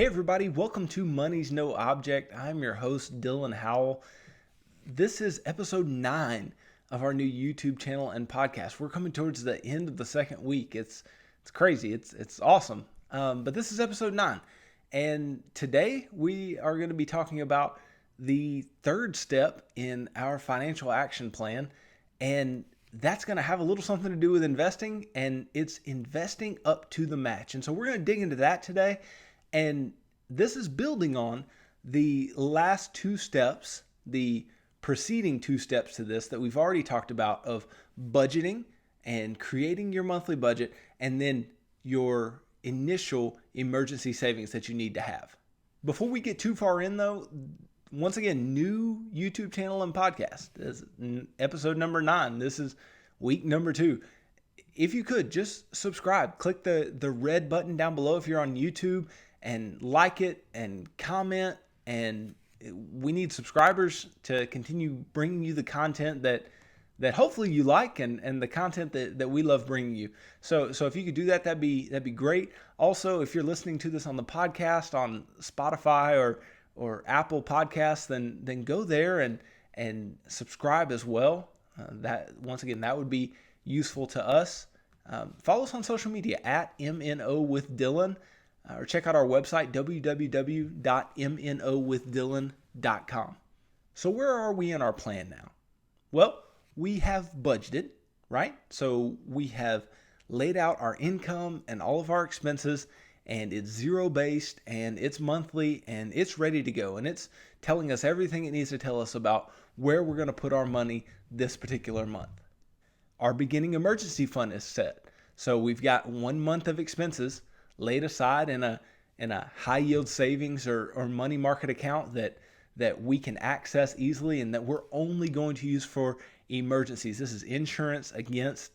Hey everybody, welcome to Money's No Object. I'm your host, Dylan Howell. This is episode 9 of our new YouTube channel and podcast. We're coming towards the end of the second week. It's crazy. It's awesome. But this is episode 9. And today we are going to be talking about the third step in our financial action plan. And that's going to have a little something to do with investing, and it's investing up to the match. And so we're going to dig into that today. And this is building on the last two steps, the preceding two steps to this that we've already talked about, of budgeting and creating your monthly budget, and then your initial emergency savings that you need to have. Before we get too far in though, once again, new YouTube channel and podcast. This is episode number 9. This is week number 2. If you could, just subscribe. Click the red button down below if you're on YouTube, and like it and comment. And we need subscribers to continue bringing you the content that hopefully you like, and the content that we love bringing you. So if you could do that, that'd be great. Also, if you're listening to this on the podcast on Spotify or Apple Podcasts, then go there and subscribe as well. That once again, that would be useful to us. Follow us on social media at MNO with Dylan, or check out our website www.mnowithdylan.com. So where are we in our plan now? Well, we have budgeted, right? So we have laid out our income and all of our expenses, and it's zero-based, and it's monthly, and it's ready to go. And it's telling us everything it needs to tell us about where we're going to put our money this particular month. Our beginning emergency fund is set. So we've got 1 month of expenses laid aside in a high-yield savings or money market account that we can access easily, and that we're only going to use for emergencies. This is insurance against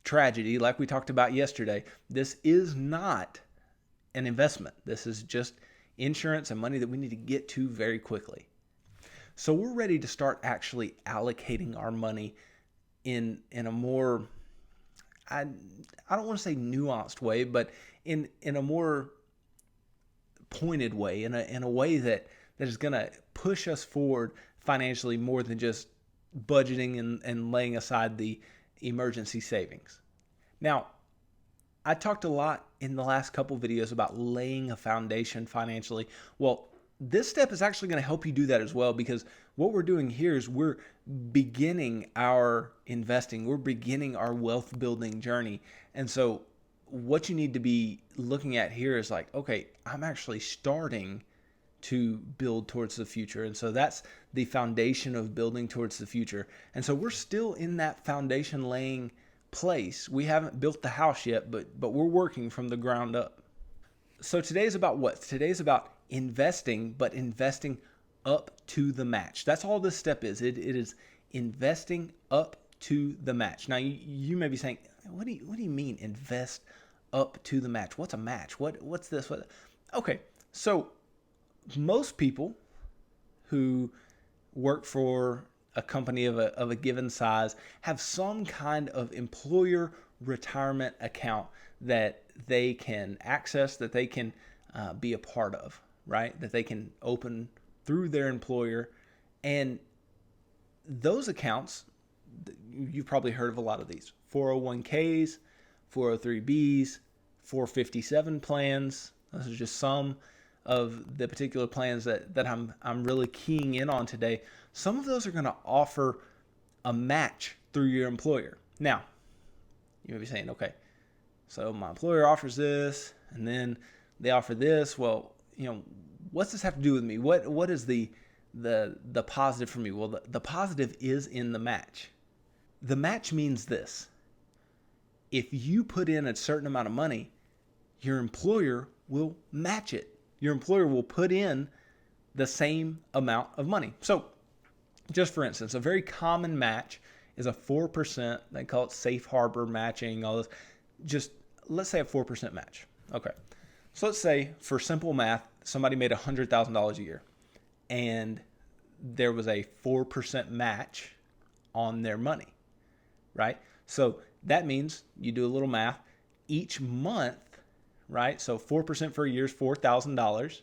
tragedy, like we talked about yesterday. This is not an investment. This is just insurance and money that we need to get to very quickly. So we're ready to start actually allocating our money in a more, I don't want to say nuanced way, but in a more pointed way, in a way that is going to push us forward financially more than just budgeting and laying aside the emergency savings. Now, I talked a lot in the last couple videos about laying a foundation financially. Well, this step is actually going to help you do that as well, because what we're doing here is we're beginning our investing. We're beginning our wealth building journey. And so what you need to be looking at here is like, okay, I'm actually starting to build towards the future. And so that's the foundation of building towards the future. And so we're still in that foundation laying place. We haven't built the house yet, but we're working from the ground up. So today's about what? Today's about investing, but investing up to the match. That's all this step is. It is investing up to the match. Now you may be saying, what do you mean invest up to the match? What's a match? What's this? Okay, so most people who work for a company of a given size have some kind of employer retirement account that they can access, that they can be a part of, right? That they can open through their employer. And those accounts, you've probably heard of a lot of these: 401ks, 403bs, 457 plans. Those are just some of the particular plans that I'm really keying in on today. Some of those are going to offer a match through your employer. Now, you may be saying, okay, so my employer offers this, and then they offer this. Well, what's this have to do with me? What is the positive for me? Well, the positive is in the match. The match means this: if you put in a certain amount of money, your employer will match it. Your employer will put in the same amount of money. So, just for instance, a very common match is a 4%. They call it safe harbor matching, all this. Just let's say a 4% match. Okay. So let's say, for simple math, somebody made $100,000 a year, and there was a 4% match on their money, right? So that means, you do a little math, each month, right? So 4% for a year is $4,000.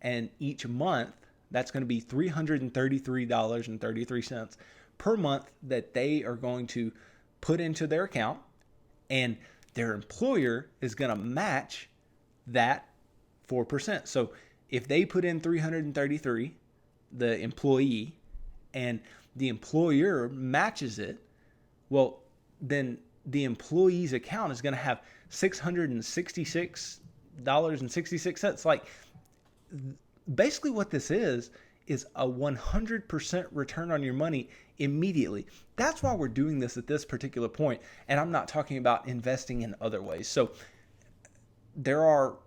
And each month, that's going to be $333.33 per month that they are going to put into their account. And their employer is going to match that 4%. So if they put in 333, the employee, and the employer matches it, well, then the employee's account is going to have $666.66. Like, basically what this is a 100% return on your money immediately. That's why we're doing this at this particular point. And I'm not talking about investing in other ways. So there are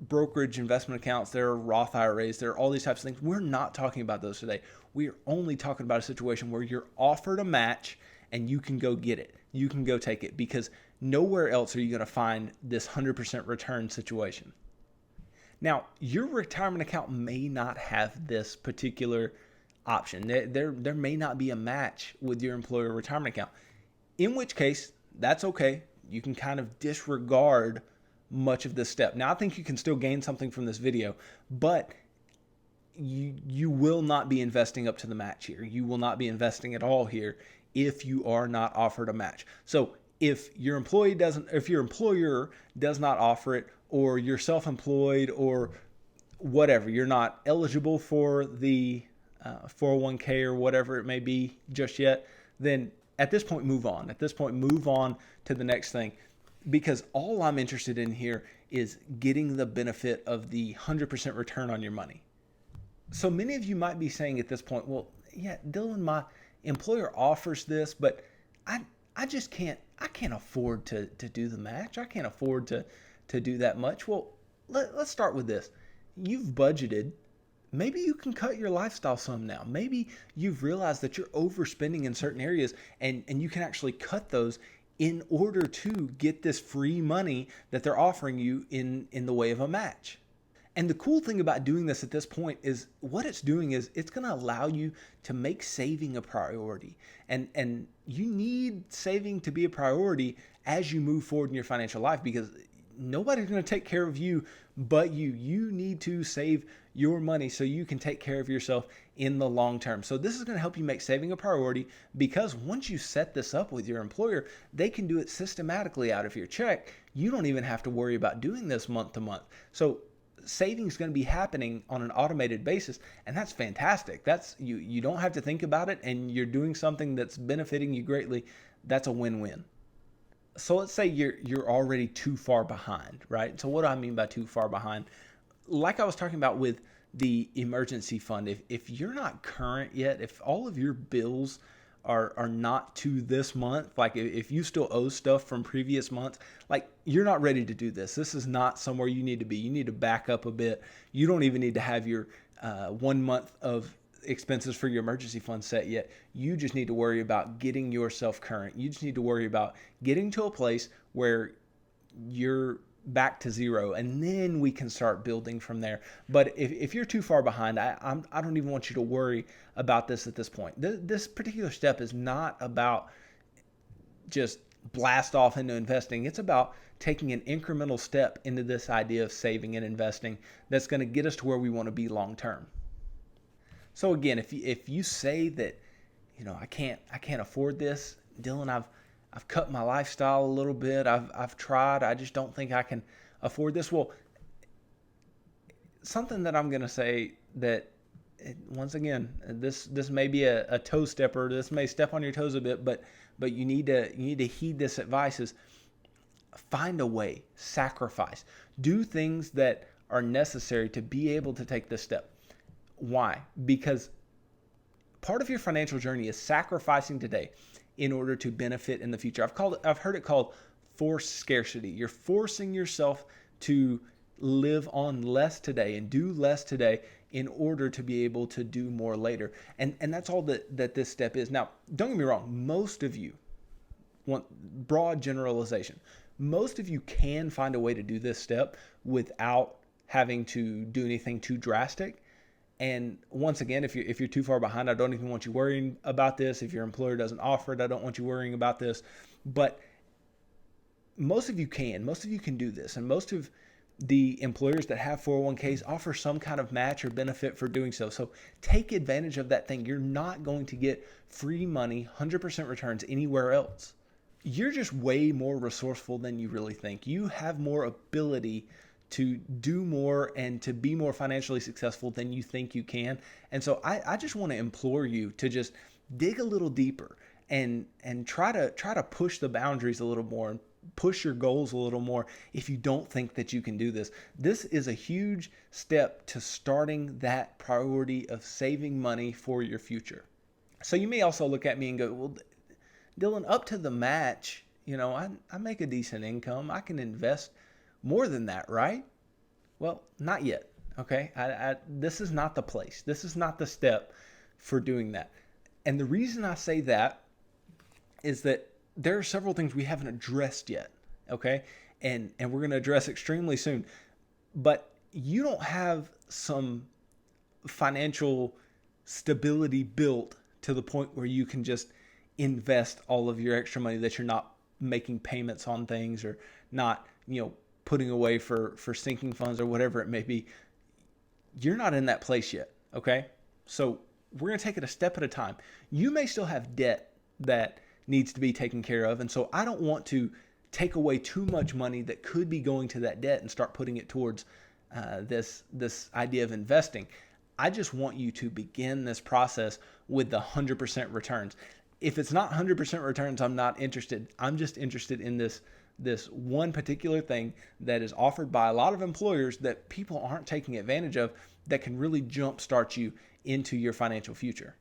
brokerage investment accounts, there are Roth IRAs, there are all these types of things. We're not talking about those today. We are only talking about a situation where you're offered a match and you can go get it. You can go take it, because nowhere else are you going to find this 100% return situation. Now, your retirement account may not have this particular option. There may not be a match with your employer retirement account, in which case, that's okay. You can kind of disregard much of this step. Now, I think you can still gain something from this video, but you will not be investing up to the match here. You will not be investing at all here if you are not offered a match. So if your employer does not offer it, or you're self-employed or whatever, you're not eligible for the 401k or whatever it may be just yet, then at this point, move on. At this point, move on to the next thing, because all I'm interested in here is getting the benefit of the 100% return on your money. So many of you might be saying at this point, well, yeah, Dylan, my employer offers this, but I can't afford to do the match. I can't afford to do that much. Well, let's start with this. You've budgeted. Maybe you can cut your lifestyle some now. Maybe you've realized that you're overspending in certain areas, and you can actually cut those in order to get this free money that they're offering you in the way of a match. And the cool thing about doing this at this point is what it's doing is it's going to allow you to make saving a priority. And you need saving to be a priority as you move forward in your financial life, because nobody's going to take care of you but you. You need to save your money so you can take care of yourself in the long term. So this is going to help you make saving a priority, because once you set this up with your employer, they can do it systematically out of your check. You don't even have to worry about doing this month to month. So saving is going to be happening on an automated basis, and that's fantastic. That's you don't have to think about it, and you're doing something that's benefiting you greatly. That's a win-win. So let's say you're already too far behind, right? So what do I mean by too far behind? Like I was talking about with the emergency fund, if you're not current yet, if all of your bills are not to this month, like if you still owe stuff from previous months, like you're not ready to do this. This is not somewhere you need to be. You need to back up a bit. You don't even need to have your 1 month of expenses for your emergency fund set yet. You just need to worry about getting yourself current. You just need to worry about getting to a place where you're back to zero, and then we can start building from there. But if you're too far behind, I don't even want you to worry about this at this point. This particular step is not about just blast off into investing. It's about taking an incremental step into this idea of saving and investing that's going to get us to where we want to be long term. So again, if you say that, I can't afford this, Dylan, I've cut my lifestyle a little bit. I've tried. I just don't think I can afford this. Well, something that I'm going to say that, once again, this may be a toe stepper. This may step on your toes a bit, but you need to heed this advice: is find a way, sacrifice, do things that are necessary to be able to take this step. Why? Because part of your financial journey is sacrificing today in order to benefit in the future. I've heard it called forced scarcity. You're forcing yourself to live on less today and do less today in order to be able to do more later. And that's all that this step is. Now, don't get me wrong, most of you, broad generalization, most of you can find a way to do this step without having to do anything too drastic. And once again, if you're too far behind, I don't even want you worrying about this. If your employer doesn't offer it, I don't want you worrying about this. But most of you can do this, and most of The employers that have 401ks offer some kind of match or benefit for doing so. So take advantage of that thing. You're not going to get free money, 100% returns anywhere else. You're just way more resourceful than you really think. You have more ability to do more and to be more financially successful than you think you can. And so I just want to implore you to just dig a little deeper and try to push the boundaries a little more and push your goals a little more if you don't think that you can do this. This is a huge step to starting that priority of saving money for your future. So you may also look at me and go, well, Dylan, up to the match, I make a decent income. I can invest more than that, right? Well, not yet. Okay. This is not the place. This is not the step for doing that. And the reason I say that is that there are several things we haven't addressed yet. Okay. And we're going to address extremely soon. But you don't have some financial stability built to the point where you can just invest all of your extra money, that you're not making payments on things or not, putting away for sinking funds or whatever it may be. You're not in that place yet. Okay. So we're going to take it a step at a time. You may still have debt that needs to be taken care of. And so I don't want to take away too much money that could be going to that debt and start putting it towards this idea of investing. I just want you to begin this process with the 100% returns. If it's not 100% returns, I'm not interested. I'm just interested in this one particular thing that is offered by a lot of employers that people aren't taking advantage of, that can really jumpstart you into your financial future.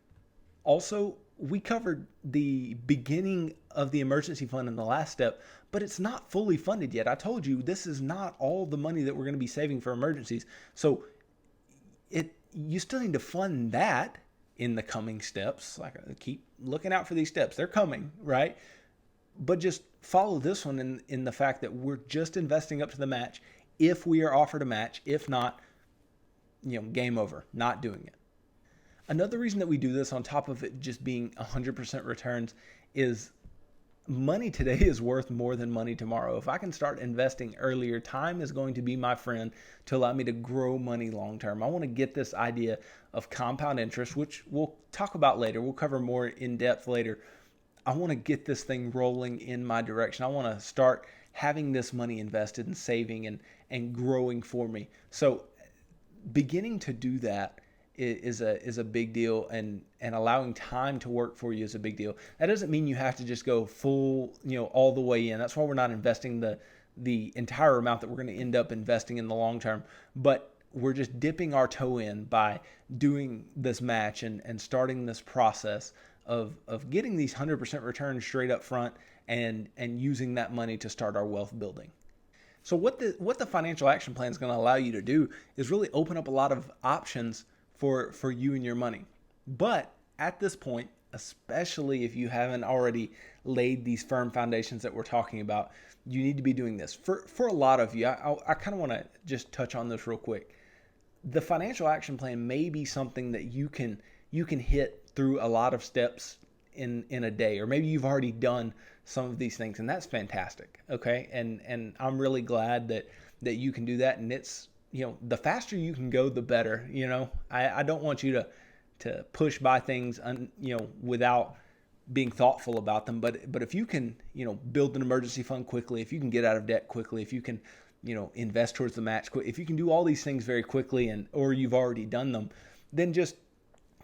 Also, we covered the beginning of the emergency fund in the last step, but it's not fully funded yet. I told you this is not all the money that we're going to be saving for emergencies. So you still need to fund that in the coming steps. Like, keep looking out for these steps. They're coming, right? But just follow this one in the fact that we're just investing up to the match if we are offered a match. If not, game over, not doing it. Another reason that we do this, on top of it just being 100% returns, is money today is worth more than money tomorrow. If I can start investing earlier, time is going to be my friend to allow me to grow money long term. I want to get this idea of compound interest, which we'll talk about later. We'll cover more in depth later. I want to get this thing rolling in my direction. I want to start having this money invested and saving and growing for me. So beginning to do that is a big deal, and allowing time to work for you is a big deal. That doesn't mean you have to just go full, all the way in. That's why we're not investing the entire amount that we're going to end up investing in the long term. But we're just dipping our toe in by doing this match and starting this process of getting these 100% returns straight up front and using that money to start our wealth building. So what the financial action plan is going to allow you to do is really open up a lot of options for you and your money. But at this point, especially if you haven't already laid these firm foundations that we're talking about, you need to be doing this. For a lot of you, I kind of want to just touch on this real quick. The financial action plan may be something that you can hit through a lot of steps in a day, or maybe you've already done some of these things, and that's fantastic. Okay. And I'm really glad that you can do that. And it's, the faster you can go, the better. I don't want you to push by things, without being thoughtful about them. But if you can, build an emergency fund quickly, if you can get out of debt quickly, if you can, invest towards the match, if you can do all these things very quickly, or you've already done them, then just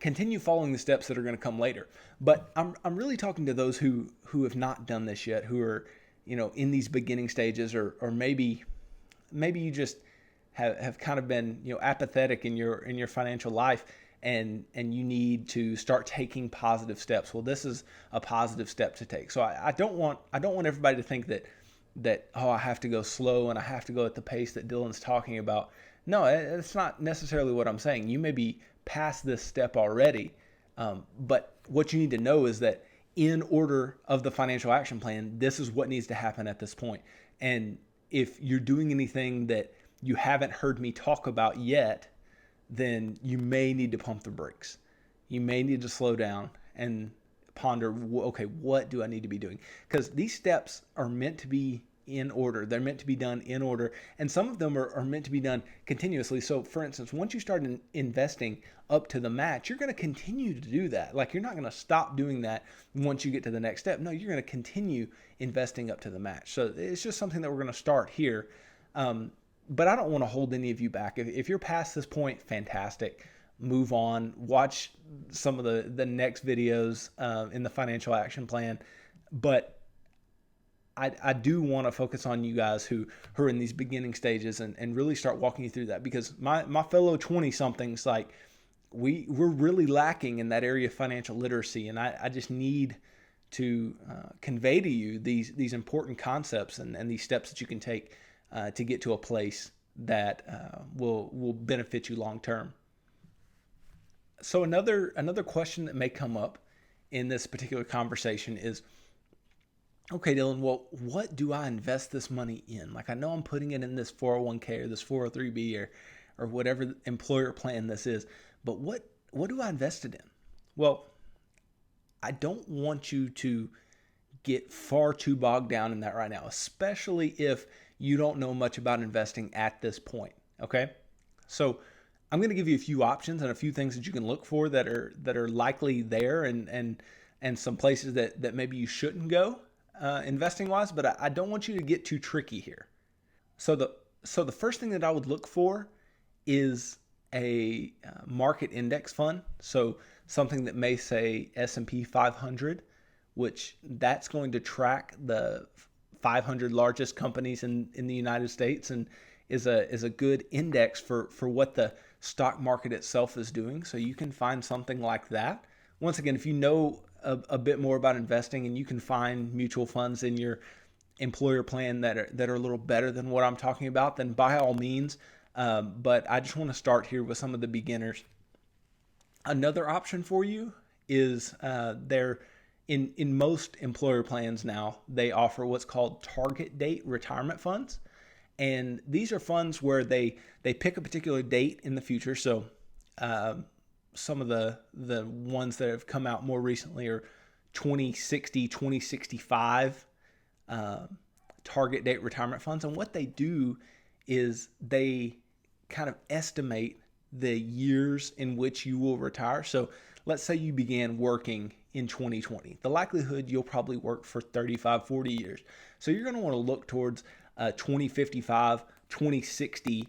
continue following the steps that are going to come later. But I'm really talking to those who have not done this yet, who are, in these beginning stages, or maybe you just have kind of been, apathetic in your financial life, and you need to start taking positive steps. Well, this is a positive step to take. So I don't want everybody to think that I have to go slow and I have to go at the pace that Dylan's talking about. No, it's not necessarily what I'm saying. You may be past this step already, but what you need to know is that in order of the financial action plan, this is what needs to happen at this point. And if you're doing anything that you haven't heard me talk about yet, then you may need to pump the brakes. You may need to slow down and ponder, okay, what do I need to be doing? Because these steps are meant to be in order. They're meant to be done in order. And some of them are meant to be done continuously. So for instance, once you start investing up to the match, you're going to continue to do that. Like you're not going to stop doing that once you get to the next step. No, you're going to continue investing up to the match. So it's just something that we're going to start here. But I don't want to hold any of you back. If you're past this point, fantastic. Move on. Watch some of the next videos in the financial action plan. But I do want to focus on you guys who are in these beginning stages and really start walking you through that, because my fellow 20-somethings, like we're really lacking in that area of financial literacy. And I just need to convey to you these important concepts and these steps that you can take to get to a place that will benefit you long term. So another question that may come up in this particular conversation is, okay, Dylan, well, what do I invest this money in? Like, I know I'm putting it in this 401k or this 403b or whatever employer plan this is, but what do I invest it in? Well, I don't want you to get far too bogged down in that right now, especially if you don't know much about investing at this point. Okay. So I'm going to give you a few options and a few things that you can look for that are likely there and some places that maybe you shouldn't go investing wise, but I don't want you to get too tricky here. So the first thing that I would look for is a market index fund. So something that may say S&P 500, which that's going to track the 500 largest companies in the United States and is a good index for what the stock market itself is doing. So you can find something like that. Once again, if you know a bit more about investing and you can find mutual funds in your employer plan that are a little better than what I'm talking about, then by all means. But I just want to start here with some of the beginners. Another option for you is there in most employer plans now, they offer what's called target date retirement funds. And these are funds where they pick a particular date in the future. So some of the ones that have come out more recently are 2060, 2065 target date retirement funds. And what they do is they kind of estimate the years in which you will retire. So let's say you began working in 2020. The likelihood you'll probably work for 35, 40 years. So you're going to want to look towards 2055, 2060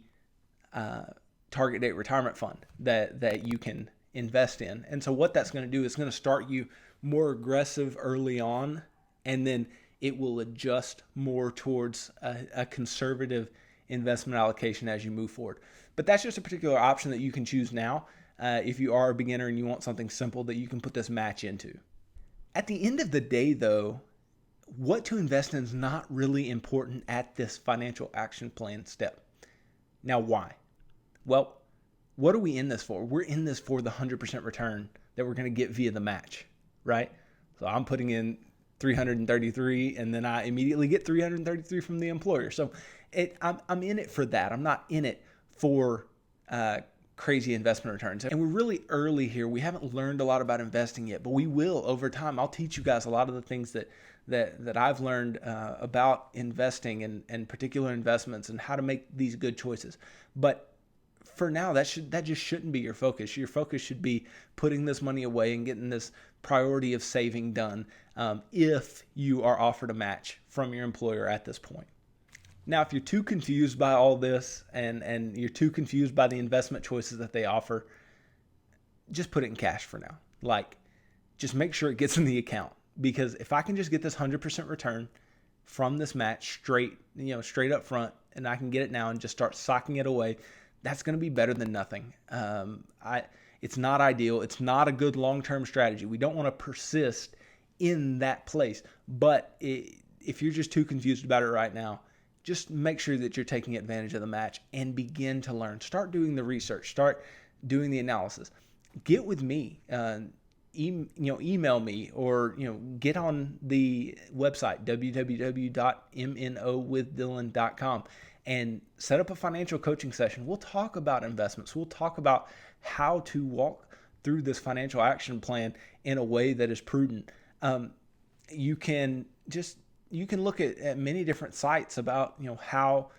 target date retirement fund that you can invest in. And so what that's going to do is going to start you more aggressive early on, and then it will adjust more towards a conservative investment allocation as you move forward. But that's just a particular option that you can choose now if you are a beginner and you want something simple that you can put this match into. At the end of the day, though, what to invest in is not really important at this financial action plan step. Now, why? Well, what are we in this for? We're in this for the 100% return that we're going to get via the match, right? So I'm putting in 333 and then I immediately get 333 from the employer. So I'm in it for that. I'm not in it for crazy investment returns. And we're really early here. We haven't learned a lot about investing yet, but we will over time. I'll teach you guys a lot of the things that I've learned about investing and particular investments and how to make these good choices. But for now, that just shouldn't be your focus. Your focus should be putting this money away and getting this priority of saving done if you are offered a match from your employer at this point. Now, if you're too confused by all this and you're too confused by the investment choices that they offer, just put it in cash for now. Like, just make sure it gets in the account. Because if I can just get this 100% return from this match straight up front, and I can get it now and just start socking it away, that's going to be better than nothing. It's not ideal. It's not a good long-term strategy. We don't want to persist in that place. But if you're just too confused about it right now, just make sure that you're taking advantage of the match and begin to learn. Start doing the research. Start doing the analysis. Get with me. Email me or get on the website www.mnowithdylan.com and set up a financial coaching session. We'll talk about investments. We'll talk about how to walk through this financial action plan in a way that is prudent. You can just you can look at many different sites about, how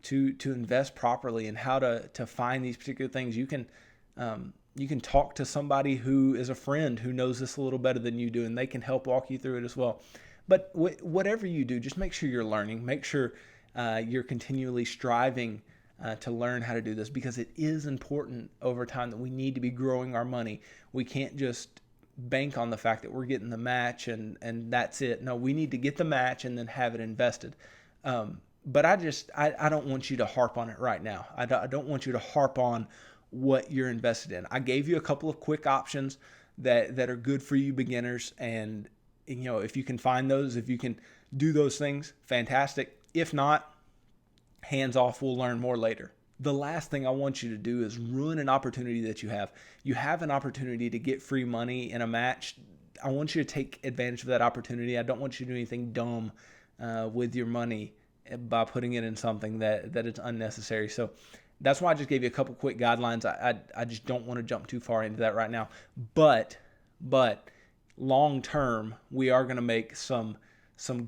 to invest properly and how to find these particular things. You can talk to somebody who is a friend who knows this a little better than you do, and they can help walk you through it as well. But whatever you do, just make sure you're learning. Make sure you're continually striving to learn how to do this, because it is important over time that we need to be growing our money. We can't just bank on the fact that we're getting the match and that's it. No, we need to get the match and then have it invested. But I don't want you to harp on it right now. I don't want you to harp on what you're invested in. I gave you a couple of quick options that are good for you beginners. And, if you can find those, if you can do those things, fantastic. If not, hands off, we'll learn more later. The last thing I want you to do is ruin an opportunity that you have. You have an opportunity to get free money in a match. I want you to take advantage of that opportunity. I don't want you to do anything dumb with your money by putting it in something that is unnecessary. So that's why I just gave you a couple quick guidelines. I just don't want to jump too far into that right now. But long term, we are going to make some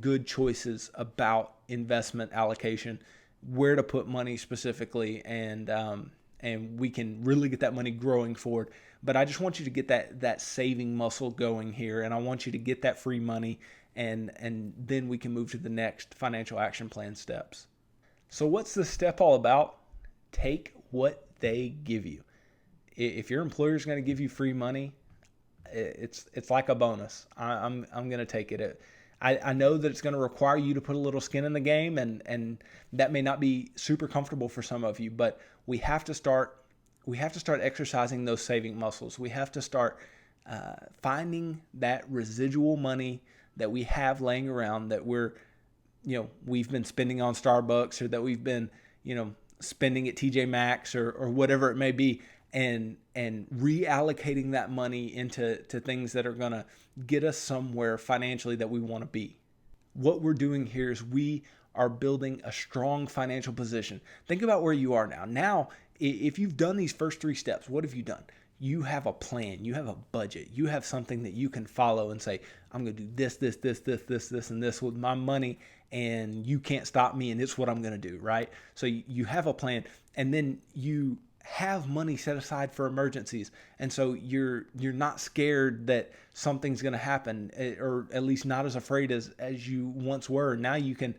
good choices about investment allocation, where to put money specifically, and we can really get that money growing forward. But I just want you to get that saving muscle going here, and I want you to get that free money, and then we can move to the next financial action plan steps. So what's this step all about? Take what they give you. If your employer is going to give you free money, it's like a bonus. I'm going to take it. I know that it's going to require you to put a little skin in the game, and that may not be super comfortable for some of you, but we have to start exercising those saving muscles. We have to start finding that residual money that we have laying around that we've been spending on Starbucks, or that we've been, spending at TJ Maxx or whatever it may be, and reallocating that money into things that are going to get us somewhere financially that we want to be. What we're doing here is we are building a strong financial position. Think about where you are now. Now, if you've done these first 3 steps, what have you done? You have a plan. You have a budget. You have something that you can follow and say, I'm going to do this, and this with my money, and you can't stop me, and it's what I'm going to do, right? So you have a plan, and then you have money set aside for emergencies. And so you're not scared that something's going to happen, or at least not as afraid as you once were. Now you can,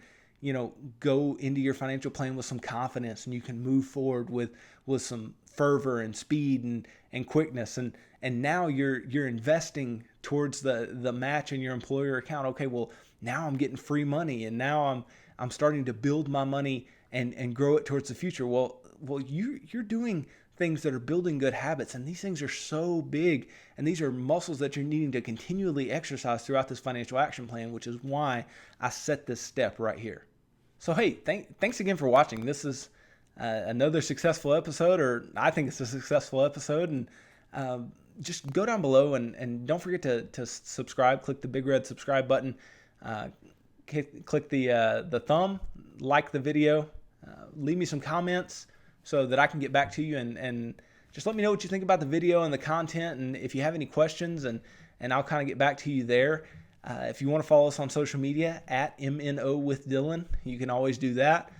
go into your financial plan with some confidence, and you can move forward with some fervor and speed and quickness. And now you're investing towards the match in your employer account. Okay, well, now I'm getting free money, and now I'm starting to build my money and grow it towards the future. Well, you're doing things that are building good habits, and these things are so big, and these are muscles that you're needing to continually exercise throughout this financial action plan, which is why I set this step right here. So hey, thanks again for watching. This is another successful episode, or I think it's a successful episode, and just go down below and don't forget to subscribe. Click the big red subscribe button. Click the thumb, like the video, leave me some comments so that I can get back to you, and just let me know what you think about the video and the content, and if you have any questions, and I'll kind of get back to you there. If you want to follow us on social media at MNO with Dylan, you can always do that.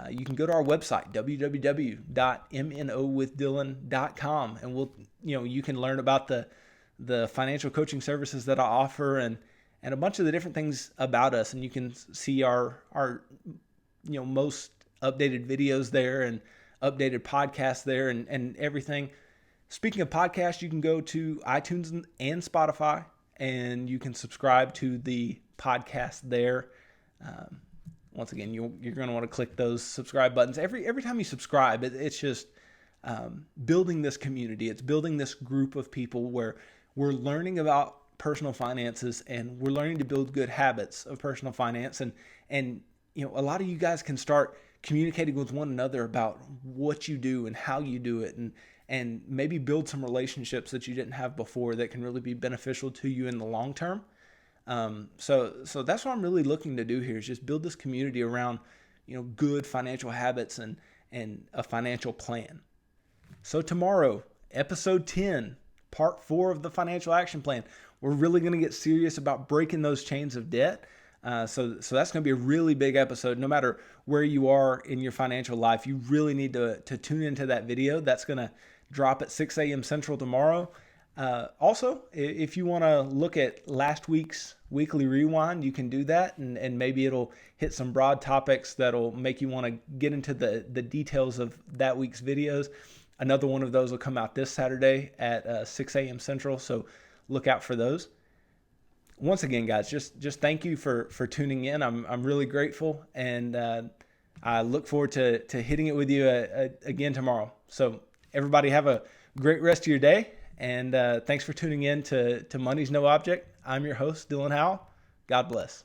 You can go to our website, www.mnowithdylan.com, and you can learn about the financial coaching services that I offer, and a bunch of the different things about us, and you can see our most updated videos there, and updated podcasts there, and everything. Speaking of podcasts, you can go to iTunes and Spotify, and you can subscribe to the podcast there. Once again, you're going to want to click those subscribe buttons. Every time you subscribe, it's just building this community. It's building this group of people where we're learning about personal finances, and we're learning to build good habits of personal finance. And a lot of you guys can start communicating with one another about what you do and how you do it, and maybe build some relationships that you didn't have before that can really be beneficial to you in the long term. So that's what I'm really looking to do here, is just build this community around, good financial habits and a financial plan. So tomorrow, episode 10, part 4 of the financial action plan, we're really going to get serious about breaking those chains of debt. So that's going to be a really big episode. No matter where you are in your financial life, you really need to tune into that video. That's going to drop at 6 a.m. Central tomorrow. Also, if you want to look at last week's weekly rewind, you can do that, and maybe it'll hit some broad topics that'll make you want to get into the details of that week's videos. Another one of those will come out this Saturday at 6 a.m. Central, so look out for those. Once again, guys, just thank you for tuning in. I'm really grateful, and I look forward to hitting it with you again tomorrow. So everybody have a great rest of your day, and thanks for tuning in to Money's No Object. I'm your host, Dylan Howell. God bless.